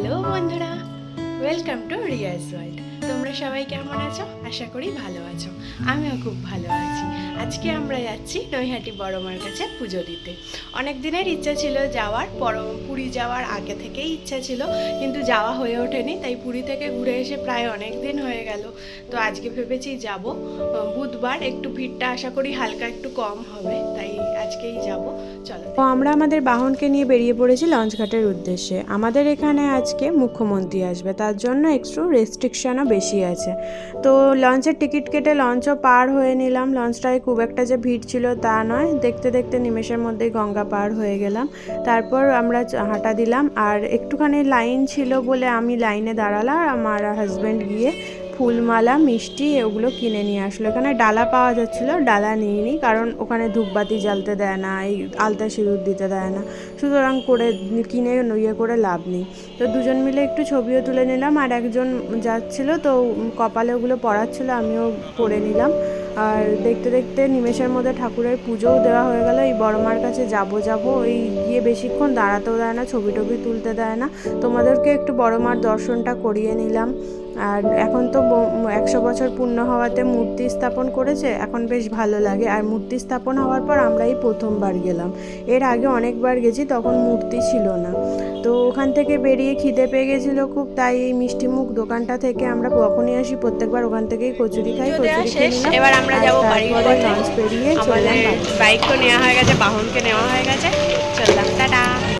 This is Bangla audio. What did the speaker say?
হ্যালো বন্ধুরা, ওয়েলকাম টু রিয়াজ ওয়ার্ল্ড। তোমরা সবাই কেমন আছো? আশা করি ভালো আছো। আমিও খুব ভালো আছি। আজকে আমরা যাচ্ছি নৈহাটি বড়মার কাছে পুজো দিতে। অনেক দিনের ইচ্ছা ছিল যাওয়ার, পুরী যাওয়ার আগে থেকেই ইচ্ছা ছিল, কিন্তু যাওয়া হয়ে ওঠেনি। তাই পুরী থেকে ঘুরে এসে প্রায় অনেক দিন হয়ে গেল। তো আজকে ভেবেছি যাব। বুধবার একটু ভিড়টা আশা করি হালকা একটু কম হবে, তাই আজকেই যাব। চলো। তো আমরা আমাদের বাহনকে নিয়ে বেরিয়ে পড়েছি লঞ্চঘাটের উদ্দেশ্যে। আমাদের এখানে আজকে মুখ্যমন্ত্রী আসবে, তার জন্য একটু রেস্ট্রিকশনও বেশি আছে। তো লঞ্চের টিকিট কেটে লঞ্চও পার হয়ে নিলাম। লঞ্চটায় খুব একটা যে ভিড় ছিল তা নয়, দেখতে দেখতে নিমেষের মধ্যেই গঙ্গা পার হয়ে গেলাম। তারপর আমরা হাঁটা দিলাম, আর একটুখানি লাইন ছিল বলে আমি লাইনে দাঁড়ালাম, আর আমার হাজব্যান্ড গিয়ে ফুলমালা মিষ্টি ওগুলো কিনে নিয়ে আসলো। এখানে ডালা পাওয়া যাচ্ছিলো, ডালা নিইনি, কারণ ওখানে ধূপবাতি জ্বালতে দেয় না, এই আলতা সিঁদুর দিতে দেয় না, সুতরাং করে কিনে ইয়ে করে লাভ নেই। তো দুজন মিলে একটু ছবিও তুলে নিলাম, আর একজন যাচ্ছিলো তো কপালে ওগুলো পড়াচ্ছিলো, আমিও পরে নিলাম। আর দেখতে দেখতে নিমেষের মধ্যে ঠাকুরের পুজোও দেওয়া হয়ে গেল। এই বড়মার কাছে যাব ওই গিয়ে বেশিক্ষণ দাঁড়াতেও দেয় না, ছবি টবি তুলতে দেয় না। তোমাদেরকে একটু বড়মার দর্শনটা করিয়ে নিলাম। আর এখন তো 100 বছর পূর্ণ হওয়াতে মূর্তি স্থাপন করেছে, এখন বেশ ভালো লাগে। আর মূর্তি স্থাপন হওয়ার পর আমরা এই প্রথমবার গেলাম, এর আগে অনেকবার গেছি, তখন মূর্তি ছিল না। তো ওখান থেকে বেরিয়ে খিদে পেয়ে গেছিলো খুব, তাই এই মিষ্টিমুখ দোকানটা থেকে আমরা কখনই আসি, প্রত্যেকবার ওখান থেকেই কচুরি খাই। কচুরি শেষ, এবার আমরা যাবো বাড়ির পথে। লঞ্চ পেরিয়ে আমাদের বাইকও নেওয়া হয়ে গেছে, বাহনকে নেওয়া হয়ে গেছে, চললাম, টাটা।